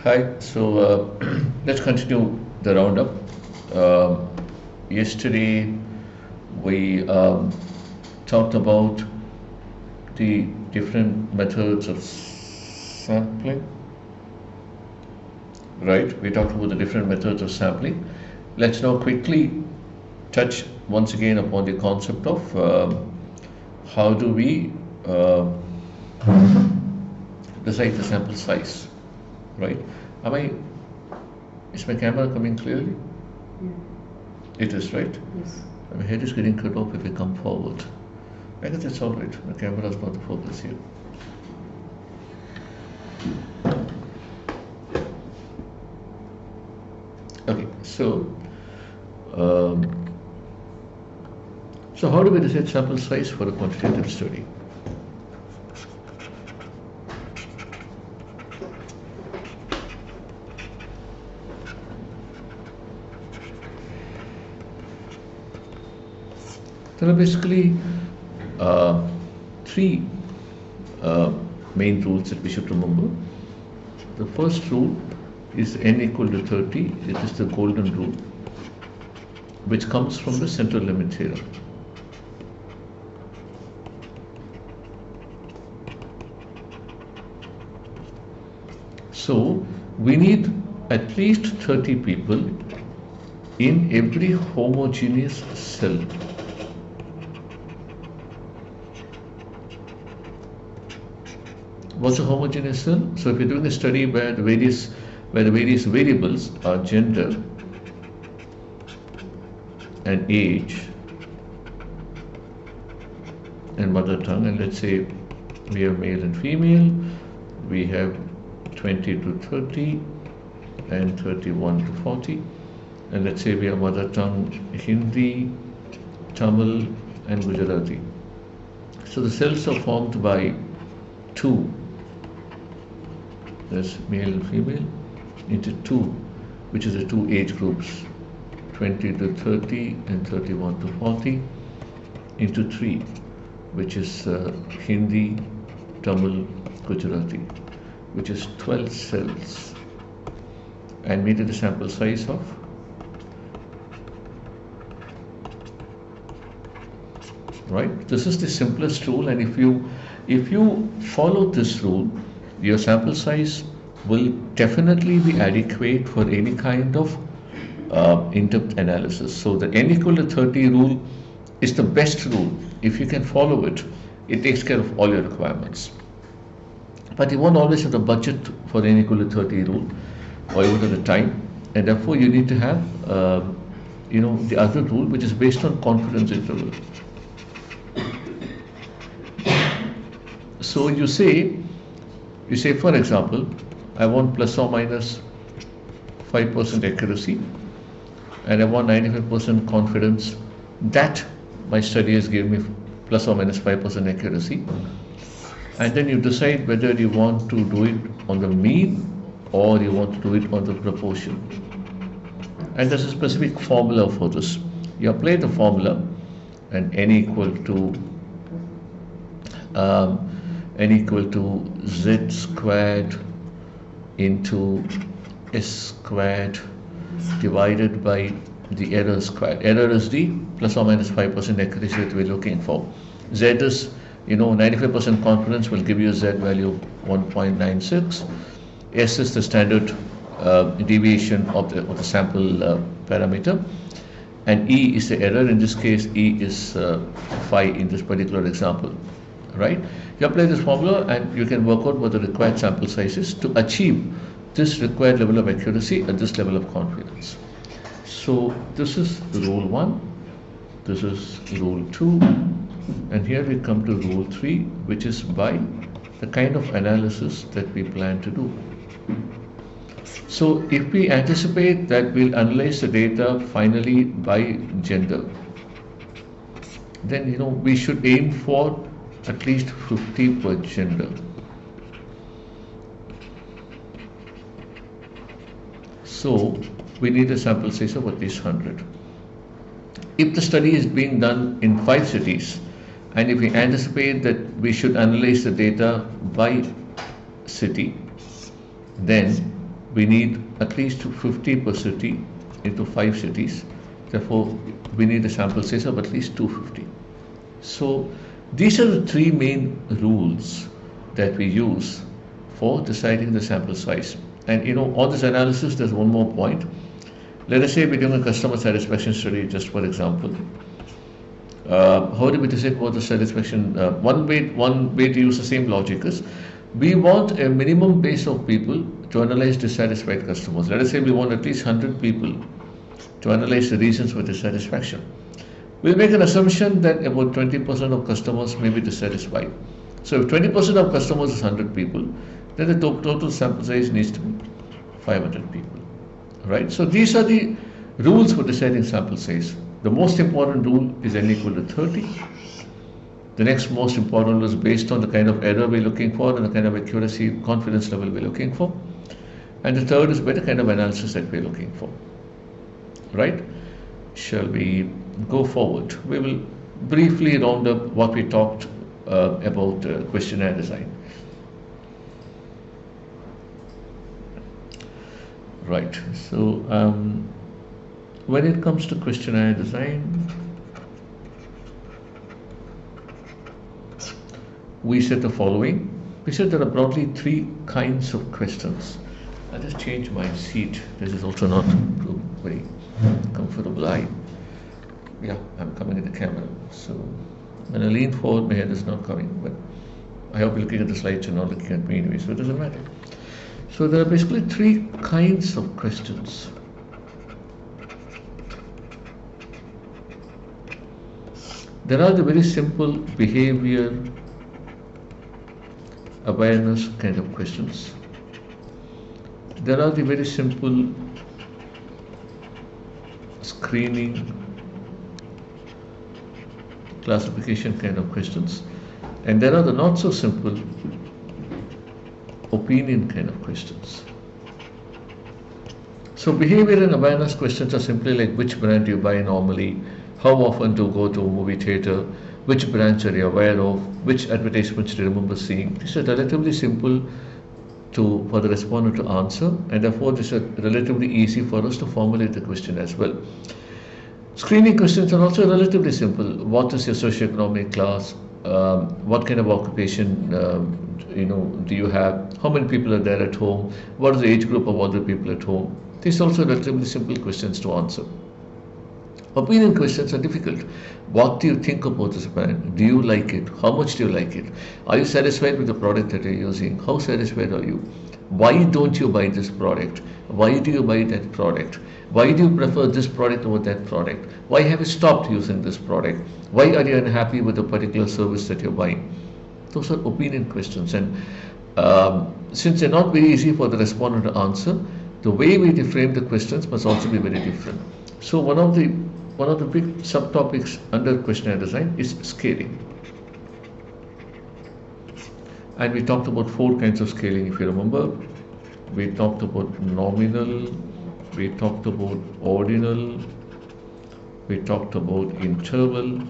Hi, so let's continue the roundup. Yesterday we talked about the different methods of sampling, right? We talked about the different methods of sampling. Let's now quickly touch once again upon the concept of how do we decide the sample size, right? Am I, is my camera coming clearly? Yeah. It is, right? Yes. My head is getting cut off if I come forward. I guess it's all right. My camera is not the focus here. Okay, so how do we decide sample size for a quantitative study? There are basically three main rules that we should remember. The first rule is n equal to 30. It is the golden rule, which comes from the central limit theorem. So we need at least 30 people in every homogeneous cell. What's a homogeneous cell? So if you're doing a study where the various variables are gender and age and mother tongue, and let's say we have male and female, we have 20 to 30 and 31 to 40, and let's say we have mother tongue Hindi, Tamil and Gujarati. So the cells are formed by two, that's male and female, into two, which is the two age groups, 20 to 30 and 31 to 40, into three, which is Hindi, Tamil, Gujarati, which is 12 cells, and we did a sample size of right. This is the simplest rule, and if you follow this rule, your sample size will definitely be adequate for any kind of in-depth analysis. So the n equal to 30 rule is the best rule. If you can follow it, it takes care of all your requirements. But you won't always have the budget for the n equal to 30 rule, or even the time, and therefore you need to have the other rule, which is based on confidence interval. So you say for example, I want plus or minus 5% accuracy, and I want 95% confidence that my study has given me plus or minus 5% accuracy, and then you decide whether you want to do it on the mean or you want to do it on the proportion. And there's a specific formula for this. You apply the formula, and n equal to z squared into s squared divided by the error squared. Error is the plus or minus 5% accuracy that we're looking for. Z is, 95% confidence will give you a Z value of 1.96. S is the standard deviation of the sample parameter, and E is the error. In this case, E is phi in this particular example, right? You apply this formula and you can work out what the required sample size is to achieve this required level of accuracy at this level of confidence. So this is rule 1, this is rule 2, and here we come to rule 3, which is by the kind of analysis that we plan to do. So if we anticipate that we'll analyze the data finally by gender, then we should aim for at least 50 per gender. So we need a sample size of at least 100. If the study is being done in 5 cities, and if we anticipate that we should analyze the data by city, then we need at least 50 per city into 5 cities. Therefore, we need a sample size of at least 250. So these are the 3 main rules that we use for deciding the sample size. And on this analysis, there's one more point. Let us say we're doing a customer satisfaction study, just for example. How do we decide what the satisfaction? One way to use the same logic is, we want a minimum base of people to analyze dissatisfied customers. Let us say we want at least 100 people to analyze the reasons for dissatisfaction. We'll make an assumption that about 20% of customers may be dissatisfied. So if 20% of customers is 100 people, then the total sample size needs to be 500 people. Right? So these are the rules for deciding sample size. The most important rule is n equal to 30. The next most important rule is based on the kind of error we're looking for and the kind of accuracy, confidence level we're looking for. And the third is the kind of analysis that we're looking for. Right? Shall we go forward? We will briefly round up what we talked about questionnaire design. Right. So when it comes to questionnaire design, we said the following. We said there are broadly 3 kinds of questions. I'll just change my seat. This is also not very comfortable. Yeah, I'm coming at the camera. So when I lean forward, my head is not coming. But I hope you're looking at the slides and not looking at me anyway, so it doesn't matter. So there are basically 3 kinds of questions. There are the very simple behavior awareness kind of questions. There are the very simple screening classification kind of questions, and there are the not so simple opinion kind of questions. So behavior and awareness questions are simply like, which brand do you buy normally, how often do you go to a movie theater, which brands are you aware of, which advertisements do you remember seeing. These are relatively simple for the respondent to answer, and therefore these are relatively easy for us to formulate the question as well. Screening questions are also relatively simple. What is your socioeconomic class? What kind of occupation do you have? How many people are there at home? What is the age group of other people at home? These are also relatively simple questions to answer. Opinion questions are difficult. What do you think about this brand? Do you like it? How much do you like it? Are you satisfied with the product that you're using? How satisfied are you? Why don't you buy this product? Why do you buy that product? Why do you prefer this product over that product? Why have you stopped using this product? Why are you unhappy with a particular service that you're buying? Those are opinion questions, and since they're not very easy for the respondent to answer, the way we frame the questions must also be very different. So one of the big subtopics under questionnaire design is scaling. And we talked about 4 kinds of scaling, if you remember. We talked about nominal, we talked about ordinal, we talked about interval,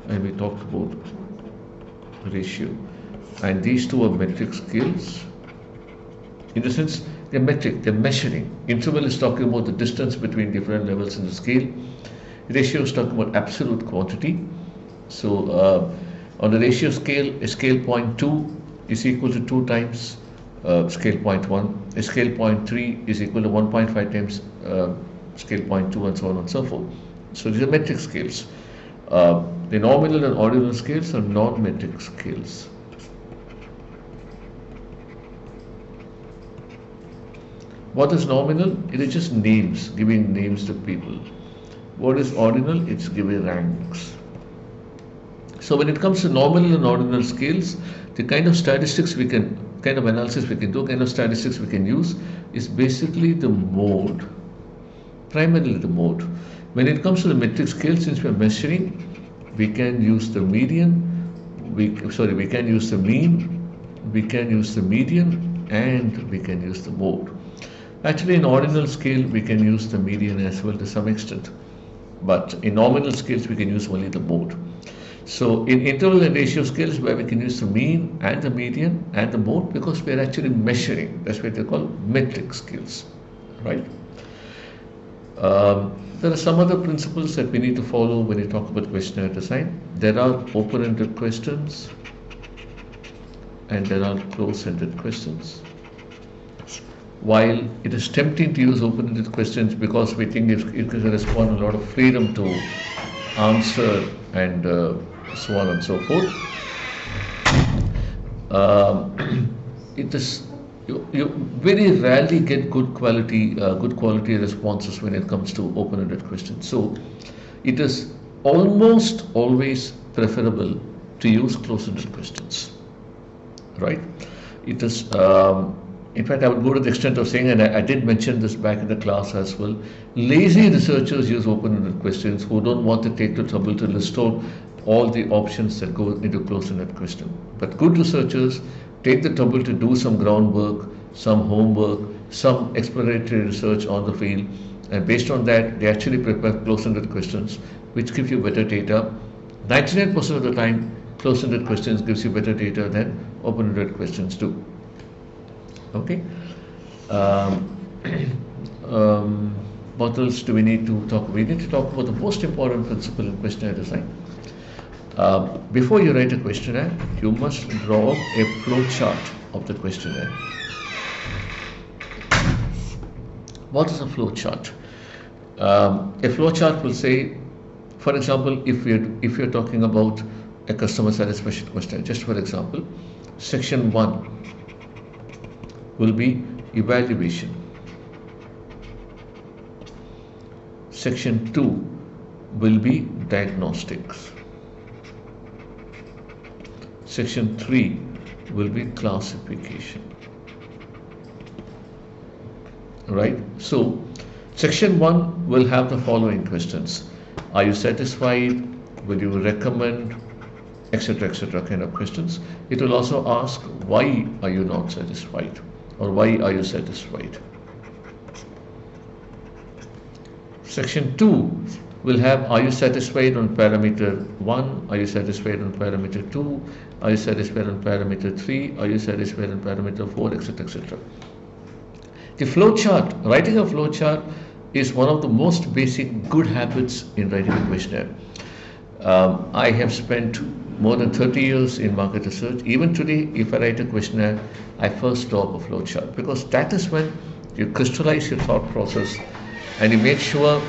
and we talked about ratio. And these 2 are metric scales. In the sense, they're metric, they're measuring. Interval is talking about the distance between different levels in the scale. Ratio is talking about absolute quantity. So on the ratio scale, a scale 0.2 is equal to 2 times scale 0.1. A scale 0.3 is equal to 1.5 times scale 0.2, and so on and so forth. So these are metric scales. The nominal and ordinal scales are non-metric scales. What is nominal? It is just names, giving names to people. What is ordinal? It's giving ranks. So when it comes to nominal and ordinal scales, the kind of statistics we can, kind of analysis we can do, kind of statistics we can use is basically the mode, primarily the mode. When it comes to the metric scale, since we are measuring, we can use the median, we can use the mean, we can use the median, and we can use the mode. Actually, in ordinal scale, we can use the median as well to some extent. But in nominal scales, we can use only the mode. So in interval and ratio scales, where we can use the mean and the median and the mode, because we are actually measuring. That's what they call metric scales, right? There are some other principles that we need to follow when you talk about questionnaire design. There are open-ended questions and there are close-ended questions. While it is tempting to use open-ended questions because we think it gives a respondent a lot of freedom to answer and so on and so forth, it is you very rarely get good quality responses when it comes to open-ended questions. So it is almost always preferable to use close-ended questions, right? It is in fact, I would go to the extent of saying, and I did mention this back in the class as well, lazy researchers use open-ended questions who don't want to take the trouble to list out all the options that go into close-ended question. But good researchers take the trouble to do some groundwork, some homework, some exploratory research on the field, and based on that, they actually prepare close-ended questions, which give you better data. 99% of the time, close-ended questions gives you better data than open-ended questions do. Okay. What else do we need to talk about? We need to talk about the most important principle in questionnaire design. Before you write a questionnaire, you must draw a flow chart of the questionnaire. What is a flow chart? A flow chart will say, for example, if you're talking about a customer satisfaction questionnaire, just for example, section 1 will be evaluation. Section 2 will be diagnostics. Section 3 will be classification. Right? So, section 1 will have the following questions. Are you satisfied? Will you recommend? Etc. kind of questions. It will also ask, why are you not satisfied? Or why are you satisfied? Section 2 will have, are you satisfied on parameter 1? Are you satisfied on parameter 2? Are you satisfied on parameter 3? Are you satisfied on parameter 4? Etc. The flow chart, writing a flow chart is one of the most basic good habits in writing a questionnaire. I have spent more than 30 years in market research. Even today, if I write a questionnaire, I first draw up a flow chart, because that is when you crystallize your thought process and you make sure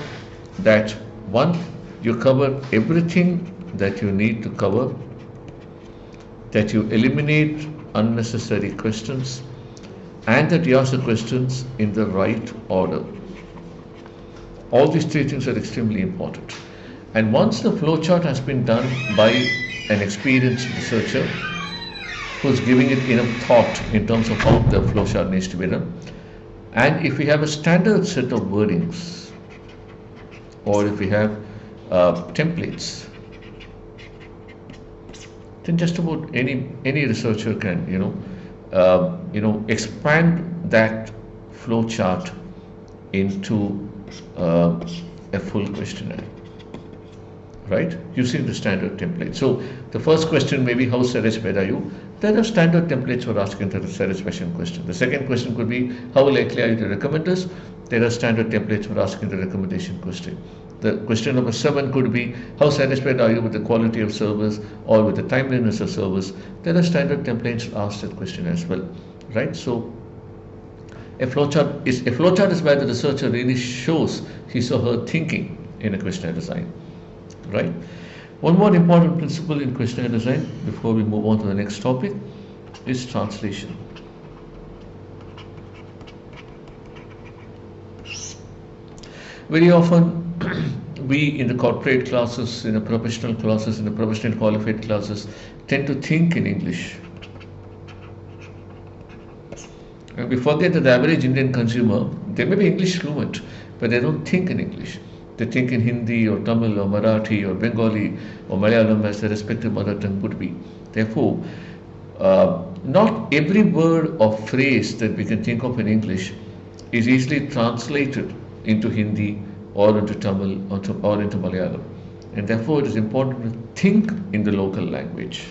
that, one, you cover everything that you need to cover, that you eliminate unnecessary questions, and that you ask the questions in the right order. All these three things are extremely important. And once the flow chart has been done by an experienced researcher who's giving it enough thought in terms of how the flow chart needs to be done, and if we have a standard set of wordings, or if we have templates, then just about any researcher can expand that flow chart into a full questionnaire, right, using the standard template. So the first question may be, how satisfied are you? There are standard templates for asking the satisfaction question. The second question could be, how likely are you to recommend us? There are standard templates for asking the recommendation question. The question number 7 could be, how satisfied are you with the quality of service or with the timeliness of service? There are standard templates to ask that question as well, right? So a flowchart is where the researcher really shows his or her thinking in a questionnaire design, right? One more important principle in questionnaire design before we move on to the next topic is translation. Very often we in the corporate classes, in the professional classes, in the professional qualified classes tend to think in English. And we forget that the average Indian consumer, they may be English fluent, but they don't think in English. They think in Hindi or Tamil or Marathi or Bengali or Malayalam as their respective mother tongue would be. Therefore, not every word or phrase that we can think of in English is easily translated into Hindi or into Tamil or into Malayalam. and therefore it is important to think in the local language.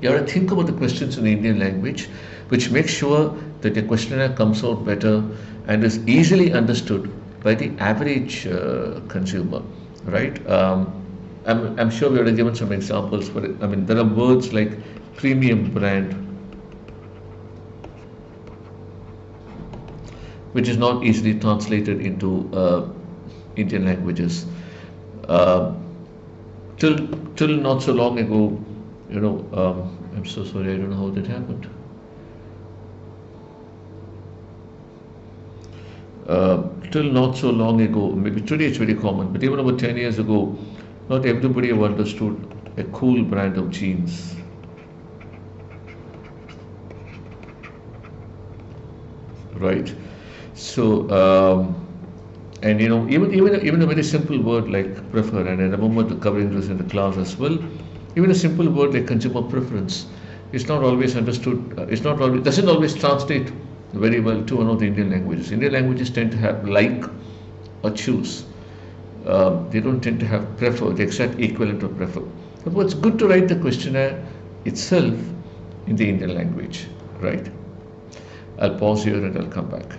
You have to think about the questions in the Indian language, which makes sure that the questionnaire comes out better and is easily understood by the average consumer, right? I'm sure we would have given some examples, but I mean, there are words like premium brand, which is not easily translated into Indian languages. Till not so long ago, I'm so sorry, I don't know how that happened. Till not so long ago, maybe today it's very common, but even about 10 years ago, not everybody have understood a cool brand of jeans. Right? So, and even a very simple word like prefer, and I remember covering this in the class as well. Even a simple word like consumer preference is not always understood. Doesn't always translate very well to one of the Indian languages. Indian languages tend to have like or choose. They don't tend to have prefer, the exact equivalent of prefer. Therefore, it's good to write the questionnaire itself in the Indian language, right? I'll pause here and I'll come back.